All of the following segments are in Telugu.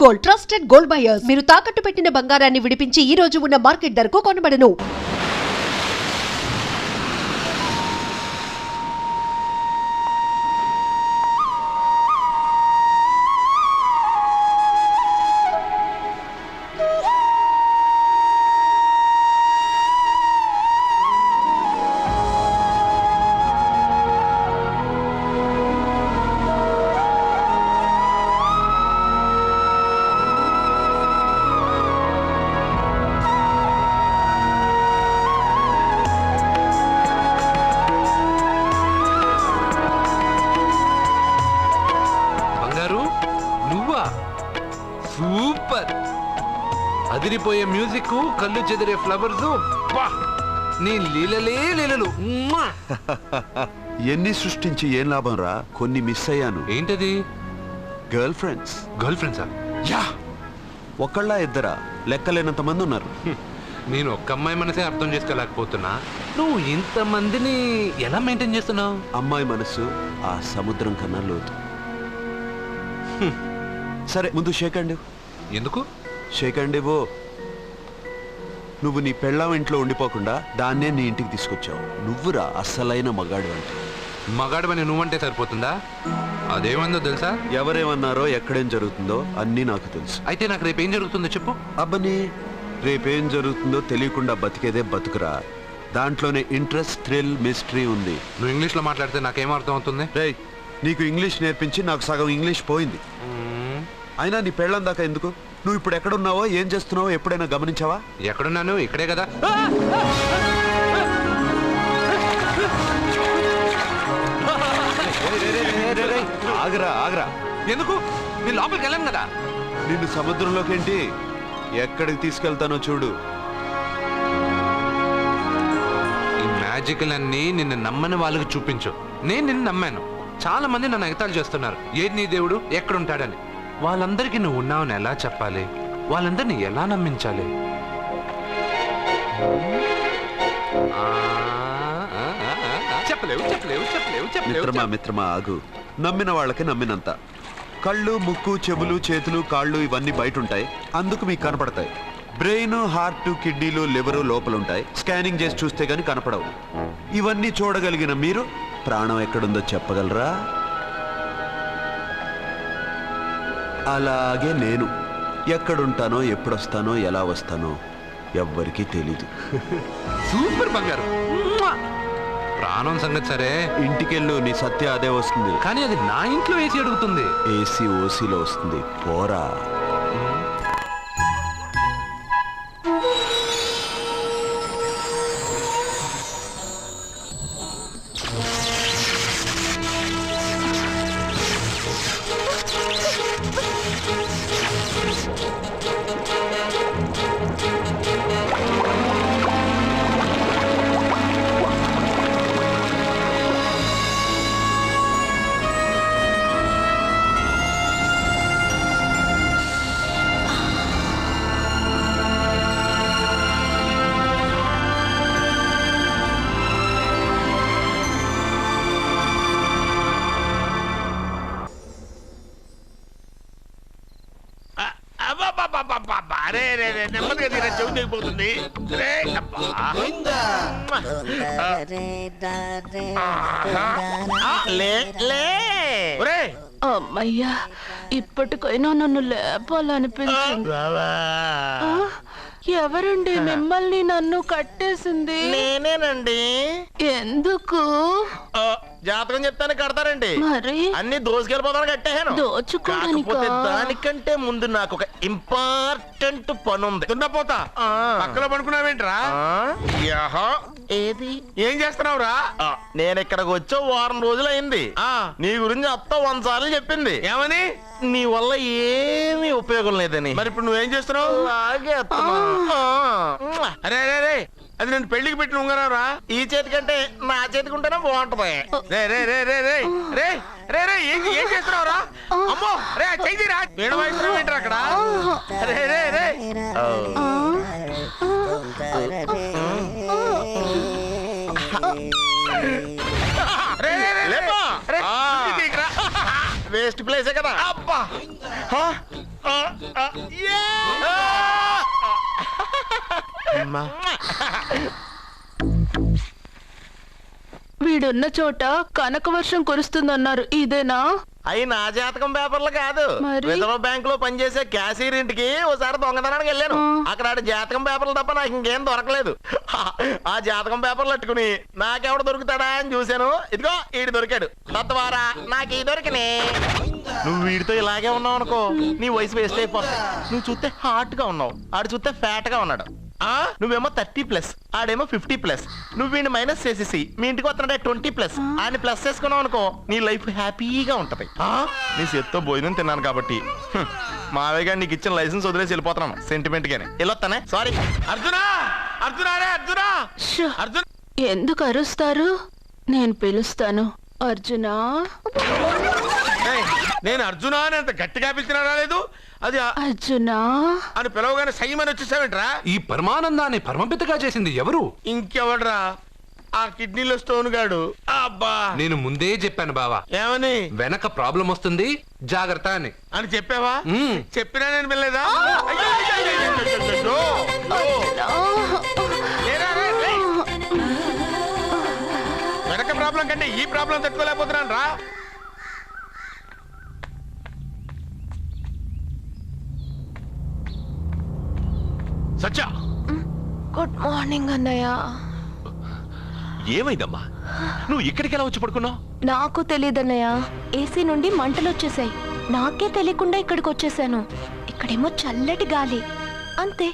Gold, trusted gold buyers. మీరు తాకట్టు పెట్టిన బంగారాన్ని విడిపించి ఈ రోజు ఉన్న మార్కెట్ ధరకు కొనబడను. సూపర్ అదిరిపోయే మ్యూజిక్, కళ్ళు చెదిరే ఫ్లవర్స్, నీ లీలలే లీలలు. ఎన్ని సృష్టించి ఏం లాభం రా, కొన్ని మిస్ అయ్యాను. ఏంటది? Girl friends. గర్ల్ ఫ్రెండ్సా? యా, ఒకళ్ళ ఇద్దరా, లెక్కలేనంత మంది ఉన్నారు. నేను ఒక్క అమ్మాయి మనసే అర్థం చేసుకోలేకపోతున్నా, నువ్వు ఇంతమందిని ఎలా మెయింటైన్ చేస్తున్నావు? అమ్మాయి మనసు ఆ సముద్రం కన్నా లోతు. సరే, ముందు షేక్ అండి. ఎందుకు షేక్ అండి? నువ్వు నీ పెళ్ళాం ఇంట్లో ఉండిపోకుండా దాన్నే నీ ఇంటికి తీసుకొచ్చావు. నువ్వురా అస్సలైన మగాడు అంటే. మగాడు నువ్వంటే సరిపోతుందా? అదేమందో తెలుసా? ఎవరేమన్నారో, ఎక్కడేం జరుగుతుందో అన్నీ నాకు తెలుసు. అయితే నాకు రేపేం జరుగుతుందో చెప్పు. అబ్బని, రేపేం జరుగుతుందో తెలియకుండా బతికేదే బతుకురా. దాంట్లోనే ఇంట్రెస్ట్, థ్రిల్, మిస్టరీ ఉంది. నువ్వు ఇంగ్లీష్లో మాట్లాడితే నాకేం అర్థం అవుతుంది? రేయ్, నీకు ఇంగ్లీష్ నేర్పించి నాకు సగం ఇంగ్లీష్ పోయింది. అయినా నీ పెళ్ళం దాకా ఎందుకు? నువ్వు ఇప్పుడు ఎక్కడున్నావో, ఏం చేస్తున్నావో ఎప్పుడైనా గమనించావా? ఎక్కడున్నాను? ఇక్కడే కదా. ఆగరా ఆగరా. ఎందుకు? నేను లోపలికి వెళ్ళాను కదా. నిన్ను సముద్రంలోకి ఏంటి, ఎక్కడికి తీసుకెళ్తానో చూడు. ఈ మ్యాజిక్లన్నీ నిన్ను నమ్మని వాళ్ళకి చూపించు. నేను నిన్ను నమ్మాను. చాలా మంది నన్ను ఎగతాళి చేస్తున్నారు, ఏది నీ దేవుడు, ఎక్కడుంటాడని. వాళ్ళందరికీ నువ్వు ఉన్నావని ఎలా చెప్పాలి? వాళ్ళందరినీ ఎలా నమ్మించాలి? చెప్పలేవు చెప్పలేవు చెప్పలేవు మిత్రమా చెప్పలేవు. మిత్రమా ఆగు. నమ్మిన వాళ్ళకి నమ్మినంత. కళ్ళు, ముక్కు, చెవులు, చేతులు, కాళ్ళు ఇవన్నీ బయట ఉంటాయి, అందుకు మీకు కనపడతాయి. బ్రెయిన్, హార్ట్, కిడ్నీలు, లివరు లోపలుంటాయి. స్కానింగ్ చేసి చూస్తే గానీ కనపడవు. ఇవన్నీ చూడగలిగిన మీరు ప్రాణం ఎక్కడుందో చెప్పగలరా? అలాగే నేను ఎక్కడుంటానో, ఎప్పుడొస్తానో, ఎలా వస్తానో ఎవ్వరికీ తెలీదు. సూపర్ బంగారు. ప్రాణం సంగతి సరే, ఇంటికెళ్ళు, నీ సత్య అదే వస్తుంది. కానీ అది నా ఇంట్లో ఏసీ అడుగుతుంది. ఏసీ ఓసీలో వస్తుంది, పోరా. నెమ్మదిగా తీరా, చెవి దిగిపోతుంది. అమ్మయ్యా, ఇప్పటికైనా నన్ను లేపాలనిపించింది. ఎవరండి మిమ్మల్ని నన్ను కట్టేసింది? నేనేనండి. ఎందుకు? జాతకం చెప్తాను కడతారండి. మరి అన్ని దోసుకెళ్ళిపోతాను కట్టేహాను. కాకపోతే దానికంటే ముందు నాకు ఒక ఇంపార్టెంట్ పని ఉంది. దున్నపోతా పక్కలో పడుకున్నావేంట్రా? ఏది? ఏం చేస్తున్నావురా? నేను ఇక్కడికి వచ్చే వారం రోజులు అయింది. నీ గురించి అత్త 100 సార్లు చెప్పింది. ఏమని? నీ వల్ల ఏమీ ఉపయోగం లేదని. మరి ఇప్పుడు నువ్వేం చేస్తున్నావు? అలాగే అరే అరే రే, అది నేను పెళ్లికి పెట్టిన ఉంగరారా? ఈ చేతి కంటే నా చేతికి ఉంటేనే బాగుంటది. రే రే రే రే రే రే రే రే ఏం చేస్తున్నావురా? అమ్మో రే, చేయిరా. వీణ వాయిస్తున్నావు ఏంట్రా అక్కడ? రే రే రే వేస్ట్ ప్లేసే కదా. అబ్బా, వీడున్న చోట కనక వర్షం కురుస్తుందన్నారు, ఇదేనా? అయి నా జాతకం పేపర్లు కాదు. మరి? రిజర్వ్ బ్యాంక్ లో పనిచేసే క్యాషియర్ ఇంటికి ఓసారి దొంగతనానికి వెళ్ళాను. అక్కడ ఆడి జాతకం పేపర్లు తప్ప నాకు ఇంకేం దొరకలేదు. ఆ జాతకం పేపర్లు పెట్టుకుని నాకెవడు దొరుకుతాడా అని చూశాను. ఇదిగో ఈడు దొరికాడు. తద్వారా నాకు ఈ దొరికినే. నువ్వు వీడితో ఇలాగే ఉన్నావు అనుకో, నీ వయసు వేస్ట్ అయిపోతుంది. నువ్వు చూస్తే హాట్ గా ఉన్నావు, ఆడు చూస్తే ఫ్యాట్ గా ఉన్నాడు. నువ్వేమో 30+, ఆడేమో 50+. నువ్వు వీడిని మైనస్ చేసేసి మీ ఇంటికి వస్తున్నాడే 20+, ఆయన ప్లస్ చేసుకున్నావు అనుకో, నీ లైఫ్ హ్యాపీగా ఉంటది. నీ చేత్తో భోజనం తిన్నాను కాబట్టి మావయ్య గారు నీకు ఇచ్చిన లైసెన్స్ వదిలేసి వెళ్ళిపోతున్నాను సెంటిమెంట్ గానే. వెళ్ళొస్తానే. సారీ. అర్జునా, అర్జునా రే అర్జునా, షో, అర్జున. ఎందుకు అరుస్తారు? నేను పిలుస్తాను. అర్జునా. నేను అర్జునా అని అంత గట్టిగా పిలిచినా రాలేదు. అది అర్జునా అని పిలవగానే సైమని వచ్చేసావేంట్రా? ఈ పరమానందాన్ని పరమపితగా చేసింది ఎవరు? ఇంకెవడ్రా? ఆ కిడ్నీలో స్టోన్ గాడు. అబ్బా, నేను ముందే చెప్పాను బావా, ఏమని? వెనక ప్రాబ్లం వస్తుంది, జాగ్రత్త అని. అని చెప్పావా? మ్మ్. చెప్పినా నేను వెళ్ళలేదా? అయ్యో, అయ్యో, అయ్యో, అయ్యో, అయ్యో, అయ్యో. లేరా, రే, రే. వెనక ప్రాబ్లం కంటే ఈ ప్రాబ్లం తట్టుకోలేకపోతున్నాను రా. సత్య, గుడ్ మార్నింగ్ అన్నయ్య. ఏమైందమ్మా? నువ్వు ఇక్కడికి ఎలా వచ్చి పడుకున్నావు? నాకు తెలియదన్నయ్య, ఏసీ నుండి మంటలు వచ్చేసాయి. నాకే తెలియకుండా ఇక్కడికి వచ్చేసాను. ఇక్కడేమో చల్లటి గాలి, అంతే.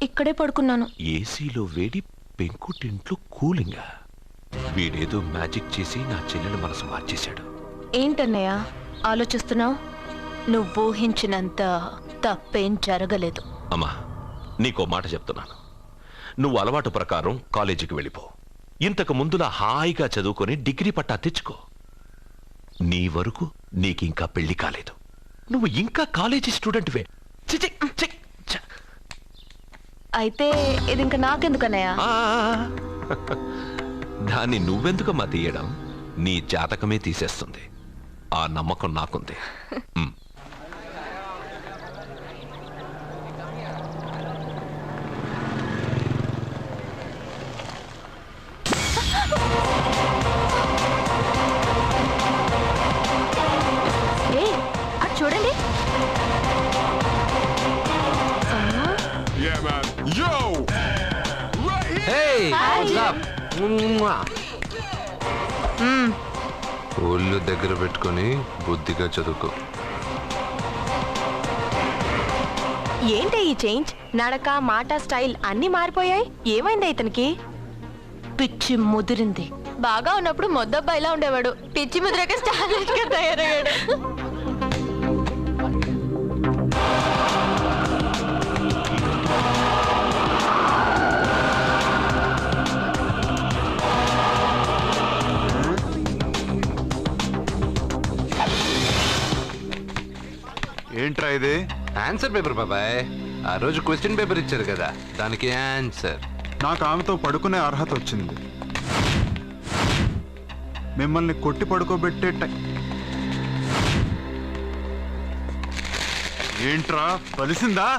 ఇక్కడే పడుకున్నాను. ఏసీలో వేడి, పెంకుటింట్లో కూలింగా? వీడేదో మ్యాజిక్ చేసి నా చెల్లెల మనసు మార్చేశాడు. ఏంటన్నయ్య ఆలోచిస్తున్నావు? నువ్వు ఊహించినంత తప్పేం జరగలేదు. అమ్మా, నీకో మాట చెప్తున్నాను. నువ్వు అలవాటు ప్రకారం కాలేజీకి వెళ్ళిపో. ఇంతకు ముందులా హాయిగా చదువుకొని డిగ్రీ పట్టా తెచ్చుకో. నీ వరకు నీకింకా పెళ్లి కాలేదు. నువ్వు ఇంకా కాలేజీ స్టూడెంట్వే. అయితే ఇది ఇంకా నాకెందుకన్నయ్య? దాన్ని నువ్వెందుకమ్మా తీయడం? నీ జాతకమే తీసేస్తుంది. ఆ నమ్మకం నాకుంది. చూడండి. Hey, what's up? ఒళ్ళు దగ్గర పెట్టుకొని బుద్ధిగా చదువుకో. ఏంటి ఈ చేంజ్? నడక, మాట, స్టైల్ అన్ని మారిపోయాయి. ఏమైంది ఇతనికి? పిచ్చి ముదిరింది. బాగా ఉన్నప్పుడు మొద్దబ్బాయిలా ఉండేవాడు. పిచ్చి ముదిరాక స్టైలిష్ గా తయారయ్యాడు. ఏంట్రా ఇది? ఆన్సర్ పేపర్ బాబాయ్. ఆ రోజు క్వశ్చన్ పేపర్ ఇచ్చారు కదా, దానికి ఆన్సర్. నాకు ఆమెతో పడుకునే అర్హత వచ్చింది. మిమ్మల్ని కొట్టి పడుకోబెట్టే ఏంట్రా కలిసిందా?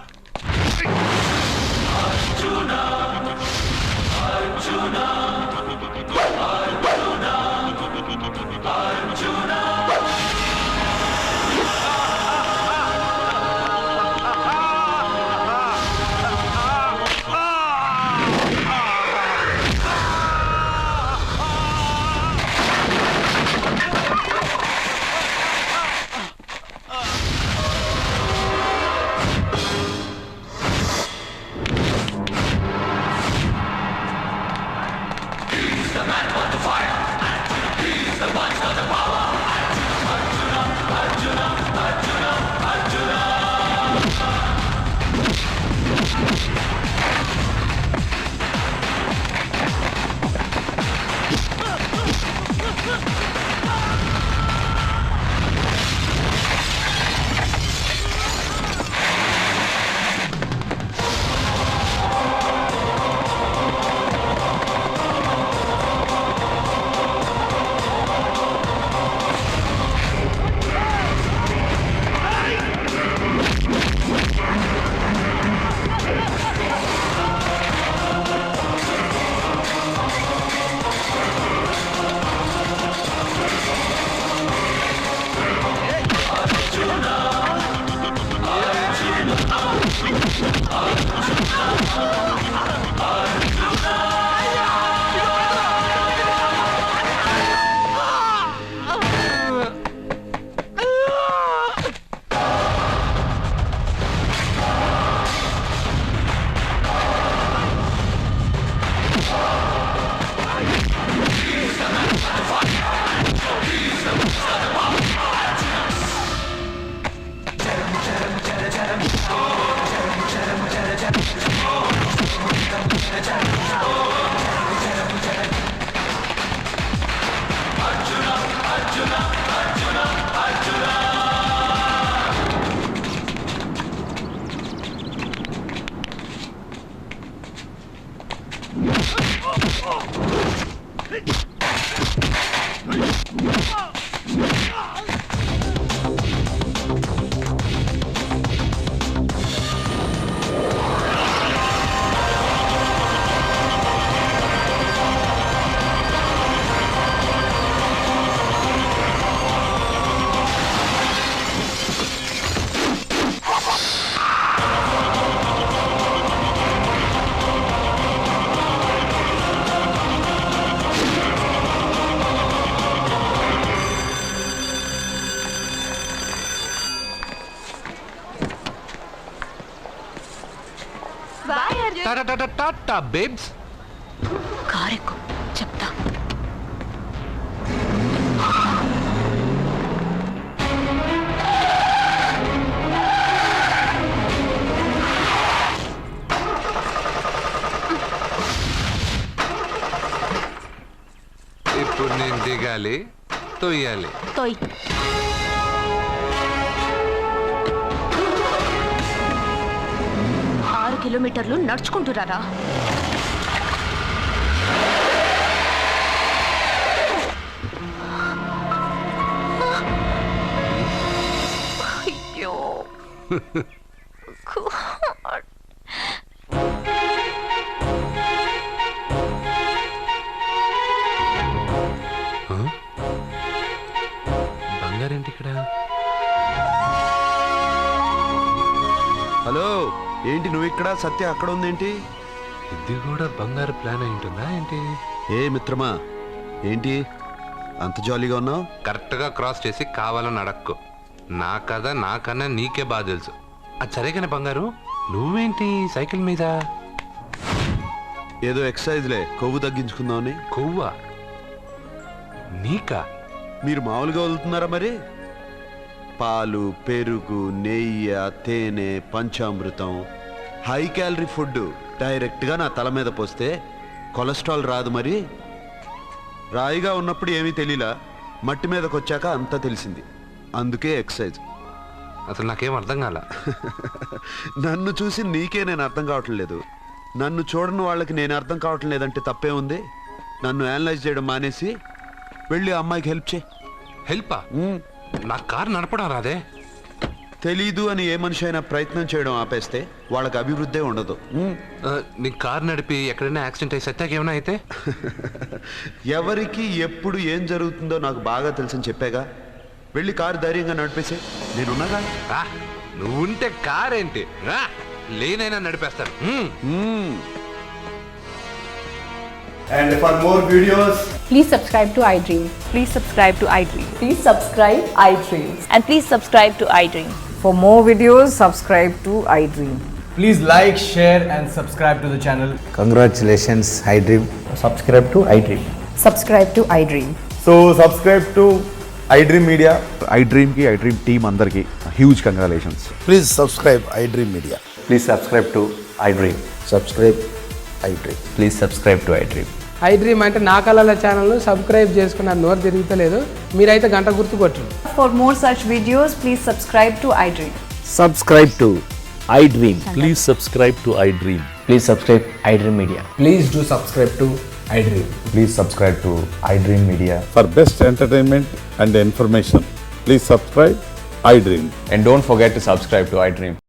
టాటా బేబ్స్. కారెక్కు చెప్తా. ఇప్పుడు నేను దిగాలి, తొయ్యాలి. తోయ్. 6 కిలోమీటర్లు నడుచుకుంటురారా? అయ్యో బంగారేంటి ఇక్కడ? హలో, ఏంటి నువ్వు ఇక్కడ, సత్య అక్కడ ఉందేంటి? ఇది కూడా బంగారు ప్లాన్ అయి ఉంటుందా ఏంటి? ఏ మిత్రమా, ఏంటి అంత జాలీగా ఉన్నావు? కరెక్ట్గా క్రాస్ చేసి కావాలని అడక్కు. నా కథ నాకన్నా నీకే బాగా తెలుసు. అది సరేగానే బంగారు, నువ్వేంటి సైకిల్ మీద? ఏదో ఎక్సర్సైజ్లే, కొవ్వు తగ్గించుకుందామని. కొవ్వా? నీకా? మీరు మామూలుగా వదులుతున్నారా మరి? పాలు, పెరుగు, నెయ్యి, తేనె, పంచామృతం, హై క్యాలరీ ఫుడ్ డైరెక్ట్గా నా తల మీద పోస్తే కొలెస్ట్రాల్ రాదు మరి. రాయిగా ఉన్నప్పుడు ఏమీ తెలియలా, మట్టి మీదకి వచ్చాక అంతా తెలిసింది. అందుకే ఎక్సర్సైజ్. అసలు నాకేం అర్థం కాల. నన్ను చూసి నీకే నేను అర్థం కావట్లేదు. నన్ను చూడని వాళ్ళకి నేను అర్థం కావటం లేదంటే తప్పే ఉంది. నన్ను అనలైజ్ చేయడం మానేసి వెళ్ళి అమ్మాయికి హెల్ప్ చేయి. హెల్పా? నా కారు నడపడం రాదే. తెలీదు అని ఏ మనిషి అయినా ప్రయత్నం చేయడం ఆపేస్తే వాళ్ళకి అభివృద్ధే ఉండదు. నీ కారు నడిపి ఎక్కడైనా యాక్సిడెంట్ అయి సత్యాకి ఏమైనా అయితే? ఎవరికి ఎప్పుడు ఏం జరుగుతుందో నాకు బాగా తెలుసని చెప్పాగా. వెళ్ళి కారు ధైర్యంగా నడిపేసే, నేనున్నాగా. నువ్వుంటే కారేంటి, లేనైనా నడిపేస్తాను. And for more videos, please subscribe to iDream. Please subscribe to iDream. Please subscribe iDream. And please subscribe to iDream. For more videos, subscribe to iDream. please like, share and subscribe to the channel. Congratulations, iDream. Subscribe to iDream. Subscribe to iDream. So subscribe to iDream Media. iDream ki iDream team andarki huge congratulations. Please subscribe iDream Media. Please subscribe to iDream. Subscribe iDream. Please subscribe to iDream. iDream అంటే నా కళల ఛానల్ను సబ్స్క్రైబ్ చేసుకున్న నోరు తిరుగుతలేదు. మీరైతే గంట గుర్తు కొట్టండి. For more such videos, please subscribe to iDream. Subscribe to iDream. Please subscribe to iDream. Please subscribe iDream Media. Please do subscribe to iDream. Please subscribe to iDream Media. For best entertainment and information, please subscribe iDream. And don't forget to subscribe to iDream.